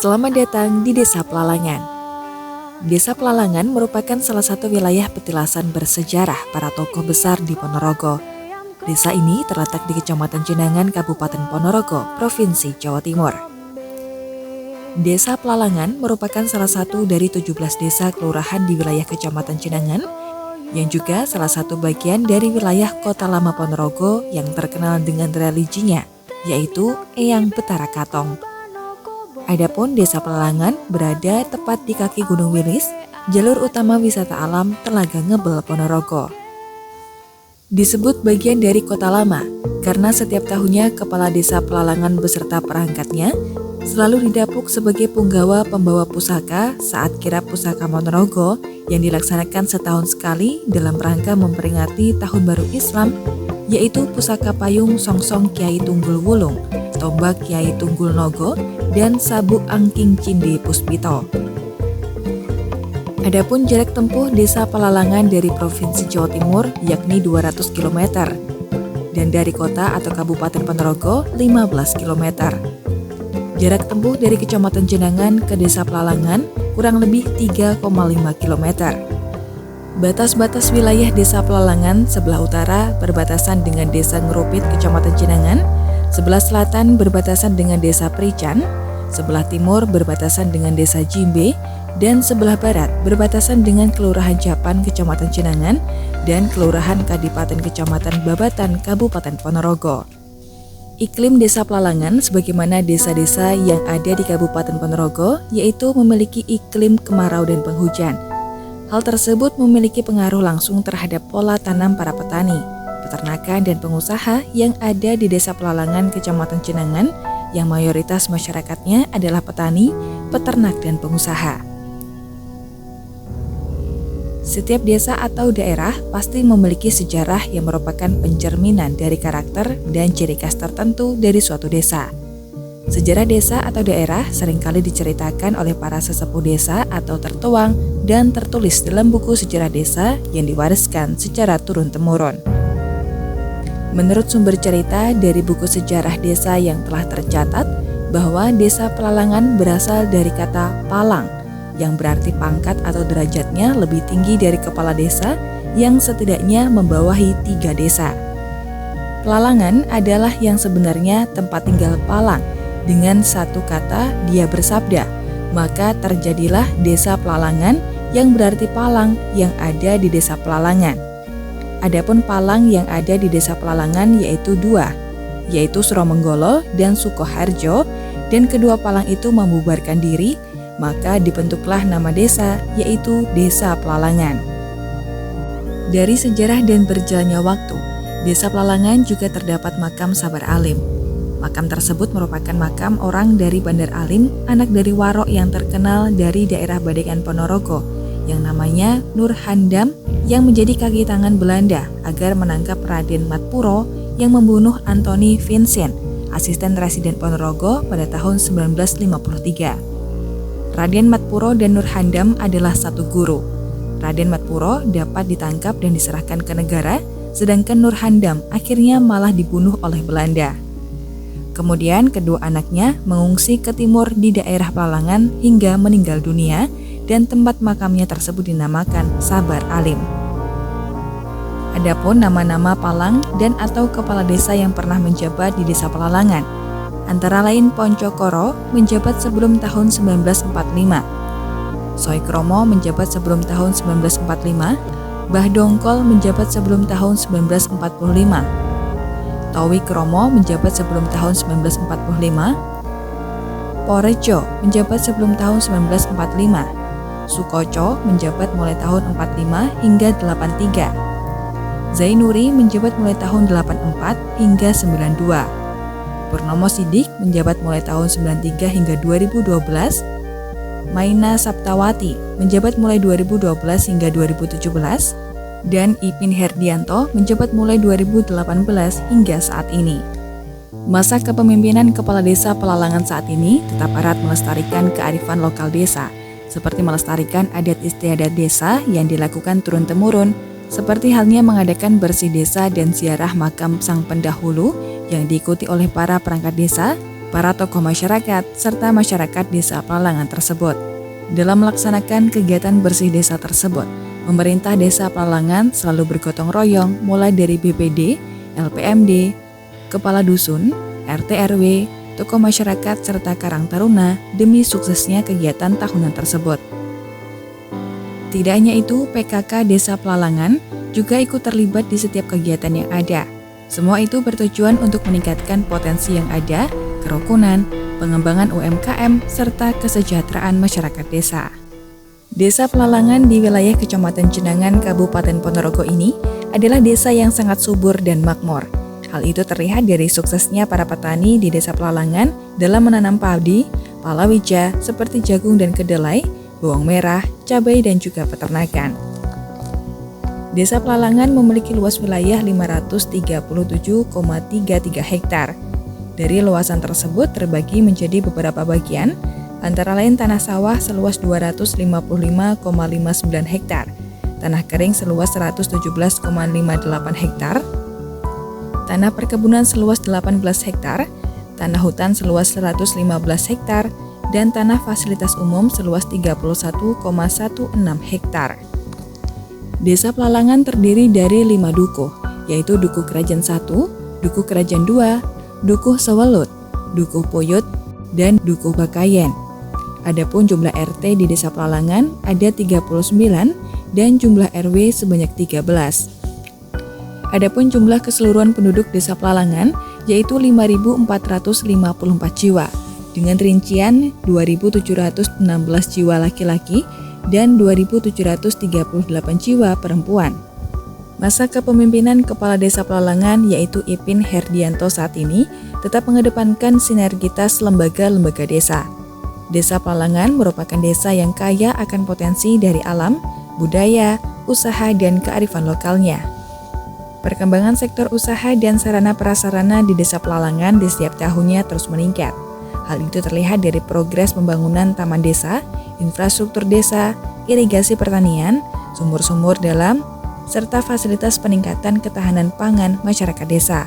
Selamat datang di Desa Pelalangan. Desa Pelalangan merupakan salah satu wilayah petilasan bersejarah para tokoh besar di Ponorogo. Desa ini terletak di Kecamatan Jenangan, Kabupaten Ponorogo, Provinsi Jawa Timur. Desa Pelalangan merupakan salah satu dari 17 desa kelurahan di wilayah Kecamatan Jenangan, yang juga salah satu bagian dari wilayah Kota Lama Ponorogo yang terkenal dengan religinya, yaitu Eyang Betara Katong. Adapun Desa Pelalangan berada tepat di kaki Gunung Wilis, jalur utama wisata alam Telaga Ngebel Ponorogo. Disebut bagian dari Kota Lama karena setiap tahunnya Kepala Desa Pelalangan beserta perangkatnya selalu didapuk sebagai punggawa pembawa pusaka saat kirap pusaka Ponorogo yang dilaksanakan setahun sekali dalam rangka memperingati Tahun Baru Islam, yaitu pusaka payung Songsong Kyai Tunggul Wulung, Tombak Kyai Tunggul Nogo, dan Sabuk Angking Cinde Puspito. Adapun jarak tempuh Desa Pelalangan dari Provinsi Jawa Timur yakni 200 km dan dari kota atau Kabupaten Ponorogo 15 km. Jarak tempuh dari Kecamatan Jenangan ke Desa Pelalangan kurang lebih 3,5 km. Batas-batas wilayah Desa Pelalangan sebelah utara berbatasan dengan Desa Ngerupit Kecamatan Jenangan, sebelah selatan berbatasan dengan Desa Prican, sebelah timur berbatasan dengan Desa Jimbe, dan sebelah barat berbatasan dengan Kelurahan Japan Kecamatan Jenangan dan Kelurahan Kadipaten Kecamatan Babatan Kabupaten Ponorogo. Iklim Desa Pelalangan sebagaimana desa-desa yang ada di Kabupaten Ponorogo yaitu memiliki iklim kemarau dan penghujan. Hal tersebut memiliki pengaruh langsung terhadap pola tanam para petani, peternakan dan pengusaha yang ada di Desa Pelalangan Kecamatan Jenangan yang mayoritas masyarakatnya adalah petani, peternak dan pengusaha. Setiap desa atau daerah pasti memiliki sejarah yang merupakan pencerminan dari karakter dan ciri khas tertentu dari suatu desa. Sejarah desa atau daerah seringkali diceritakan oleh para sesepuh desa atau tertuang dan tertulis dalam buku sejarah desa yang diwariskan secara turun-temurun. Menurut sumber cerita dari buku sejarah desa yang telah tercatat bahwa Desa Pelalangan berasal dari kata palang yang berarti pangkat atau derajatnya lebih tinggi dari kepala desa yang setidaknya membawahi 3 desa. Pelalangan adalah yang sebenarnya tempat tinggal palang. Dengan satu kata dia bersabda, maka terjadilah Desa Pelalangan yang berarti palang yang ada di Desa Pelalangan. Adapun palang yang ada di Desa Pelalangan yaitu 2, yaitu Suromenggolo dan Sukoharjo, dan kedua palang itu membubarkan diri, maka dibentuklah nama desa yaitu Desa Pelalangan. Dari sejarah dan berjalannya waktu, Desa Pelalangan juga terdapat makam Sabar Alim. Makam tersebut merupakan makam orang dari Bandar Alim, anak dari Warok yang terkenal dari daerah Badekan Ponorogo, yang namanya Nur Handam, yang menjadi kaki tangan Belanda agar menangkap Raden Matpuro yang membunuh Anthony Vincent, asisten residen Ponorogo pada tahun 1953. Raden Matpuro dan Nur Handam adalah satu guru. Raden Matpuro dapat ditangkap dan diserahkan ke negara, sedangkan Nur Handam akhirnya malah dibunuh oleh Belanda. Kemudian kedua anaknya mengungsi ke timur di daerah Pelalangan hingga meninggal dunia, dan tempat makamnya tersebut dinamakan Sabar Alim. Adapun nama-nama palang dan atau kepala desa yang pernah menjabat di Desa Pelalangan, antara lain Poncokoro menjabat sebelum tahun 1945, Soekromo menjabat sebelum tahun 1945, Bah Dongkol menjabat sebelum tahun 1945, Towi Kromo menjabat sebelum tahun 1945, Porejo menjabat sebelum tahun 1945, Sukoco menjabat mulai tahun 45 hingga 83, Zainuri menjabat mulai tahun 84 hingga 92, Purnomo Sidik menjabat mulai tahun 93 hingga 2012, Maina Saptawati menjabat mulai 2012 hingga 2017, dan Ipin Herdianto menjabat mulai 2018 hingga saat ini. Masa kepemimpinan Kepala Desa Pelalangan saat ini tetap erat melestarikan kearifan lokal desa, seperti melestarikan adat istiadat desa yang dilakukan turun-temurun, seperti halnya mengadakan bersih desa dan ziarah makam sang pendahulu yang diikuti oleh para perangkat desa, para tokoh masyarakat, serta masyarakat desa Pelalangan tersebut. Dalam melaksanakan kegiatan bersih desa tersebut, pemerintah desa Pelalangan selalu bergotong royong mulai dari BPD, LPMD, Kepala Dusun, RT RW, tokoh masyarakat, serta Karang Taruna demi suksesnya kegiatan tahunan tersebut. Tidak hanya itu, PKK Desa Pelalangan juga ikut terlibat di setiap kegiatan yang ada. Semua itu bertujuan untuk meningkatkan potensi yang ada, kerukunan, pengembangan UMKM, serta kesejahteraan masyarakat desa. Desa Pelalangan di wilayah Kecamatan Jenangan, Kabupaten Ponorogo ini adalah desa yang sangat subur dan makmur. Hal itu terlihat dari suksesnya para petani di Desa Pelalangan dalam menanam padi, palawija seperti jagung dan kedelai, bawang merah, cabai, dan juga peternakan. Desa Pelalangan memiliki luas wilayah 537,33 hektar. Dari luasan tersebut terbagi menjadi beberapa bagian, antara lain tanah sawah seluas 255,59 hektar, tanah kering seluas 117,58 hektar, tanah perkebunan seluas 18 hektar, tanah hutan seluas 115 hektar, dan tanah fasilitas umum seluas 31,16 hektar. Desa Pelalangan terdiri dari 5 dukuh, yaitu Dukuh Krajan 1, Dukuh Krajan 2, Dukuh Sewelut, Dukuh Puyut, dan Dukuh Bakayen. Adapun jumlah RT di Desa Pelalangan ada 39 dan jumlah RW sebanyak 13. Adapun jumlah keseluruhan penduduk Desa Pelalangan yaitu 5.454 jiwa, dengan rincian 2.716 jiwa laki-laki dan 2.738 jiwa perempuan. Masa kepemimpinan Kepala Desa Pelalangan yaitu Ipin Herdianto saat ini tetap mengedepankan sinergitas lembaga-lembaga desa. Desa Pelalangan merupakan desa yang kaya akan potensi dari alam, budaya, usaha, dan kearifan lokalnya. Perkembangan sektor usaha dan sarana prasarana di Desa Pelalangan di setiap tahunnya terus meningkat. Hal itu terlihat dari progres pembangunan taman desa, infrastruktur desa, irigasi pertanian, sumur-sumur dalam, serta fasilitas peningkatan ketahanan pangan masyarakat desa.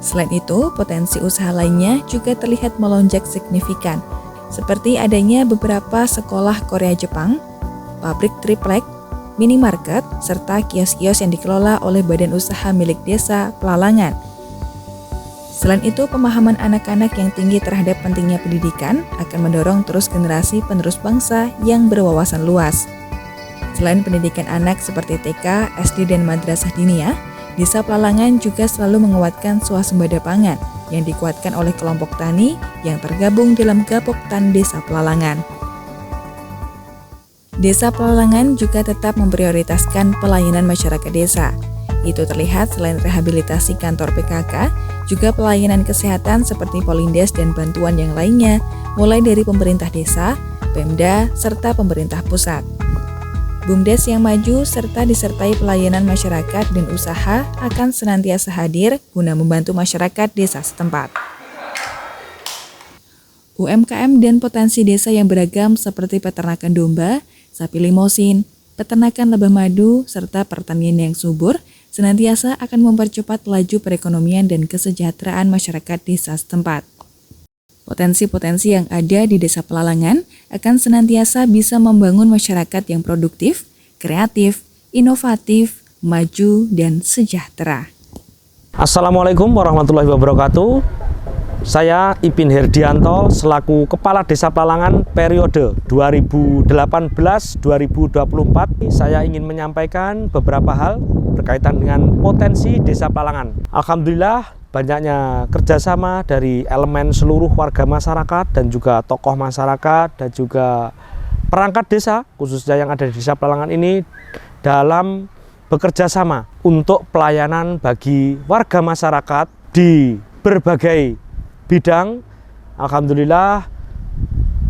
Selain itu, potensi usaha lainnya juga terlihat melonjak signifikan, seperti adanya beberapa sekolah Korea Jepang, pabrik triplek, minimarket, serta kios-kios yang dikelola oleh badan usaha milik Desa Pelalangan. Selain itu, pemahaman anak-anak yang tinggi terhadap pentingnya pendidikan akan mendorong terus generasi penerus bangsa yang berwawasan luas. Selain pendidikan anak seperti TK, SD, dan madrasah diniyah, Desa Pelalangan juga selalu menguatkan swasembada pangan yang dikuatkan oleh kelompok tani yang tergabung dalam Gapoktan Desa Pelalangan. Desa Pelalangan juga tetap memprioritaskan pelayanan masyarakat desa. Itu terlihat selain rehabilitasi kantor PKK, juga pelayanan kesehatan seperti Polindes dan bantuan yang lainnya, mulai dari pemerintah desa, Pemda, serta pemerintah pusat. BUMDes yang maju serta disertai pelayanan masyarakat dan usaha akan senantiasa hadir guna membantu masyarakat desa setempat. UMKM dan potensi desa yang beragam seperti peternakan domba, sapi limosin, peternakan lebah madu, serta pertanian yang subur senantiasa akan mempercepat laju perekonomian dan kesejahteraan masyarakat desa setempat. Potensi-potensi yang ada di Desa Pelalangan akan senantiasa bisa membangun masyarakat yang produktif, kreatif, inovatif, maju, dan sejahtera. Assalamualaikum warahmatullahi wabarakatuh. Saya Ipin Herdianto selaku Kepala Desa Pelalangan periode 2018-2024. Saya ingin menyampaikan beberapa hal berkaitan dengan potensi Desa Pelalangan. Alhamdulillah, banyaknya kerjasama dari elemen seluruh warga masyarakat dan juga tokoh masyarakat dan juga perangkat desa, khususnya yang ada di Desa Pelalangan ini, dalam bekerja sama untuk pelayanan bagi warga masyarakat di berbagai bidang. Alhamdulillah,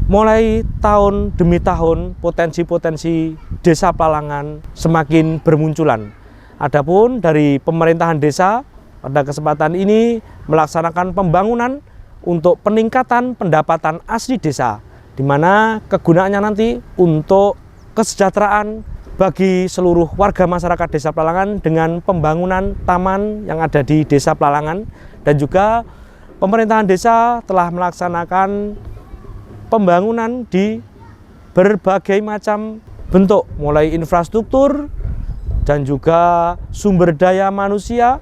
mulai tahun demi tahun potensi-potensi Desa Pelalangan semakin bermunculan. Adapun dari pemerintahan desa, pada kesempatan ini melaksanakan pembangunan untuk peningkatan pendapatan asli desa, di mana kegunaannya nanti untuk kesejahteraan bagi seluruh warga masyarakat Desa Pelalangan dengan pembangunan taman yang ada di Desa Pelalangan dan juga pemerintahan desa telah melaksanakan pembangunan di berbagai macam bentuk, mulai infrastruktur dan juga sumber daya manusia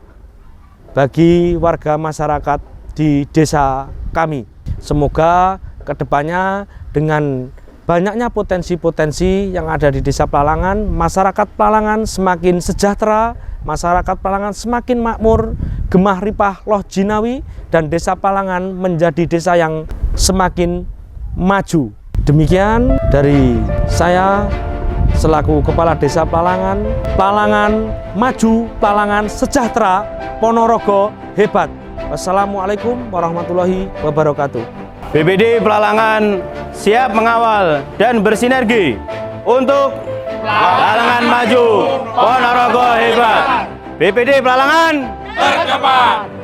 bagi warga masyarakat di desa kami. Semoga kedepannya dengan banyaknya potensi-potensi yang ada di Desa Plalangan, masyarakat Plalangan semakin sejahtera, masyarakat Plalangan semakin makmur, gemah ripah loh jinawi, dan Desa Plalangan menjadi desa yang semakin maju. Demikian dari saya selaku Kepala Desa Plalangan. Plalangan maju, Plalangan sejahtera, Ponorogo hebat. Wassalamualaikum warahmatullahi wabarakatuh. BPD Plalangan siap mengawal dan bersinergi untuk Plalangan maju, Ponorogo hebat. BPD Plalangan terdepan.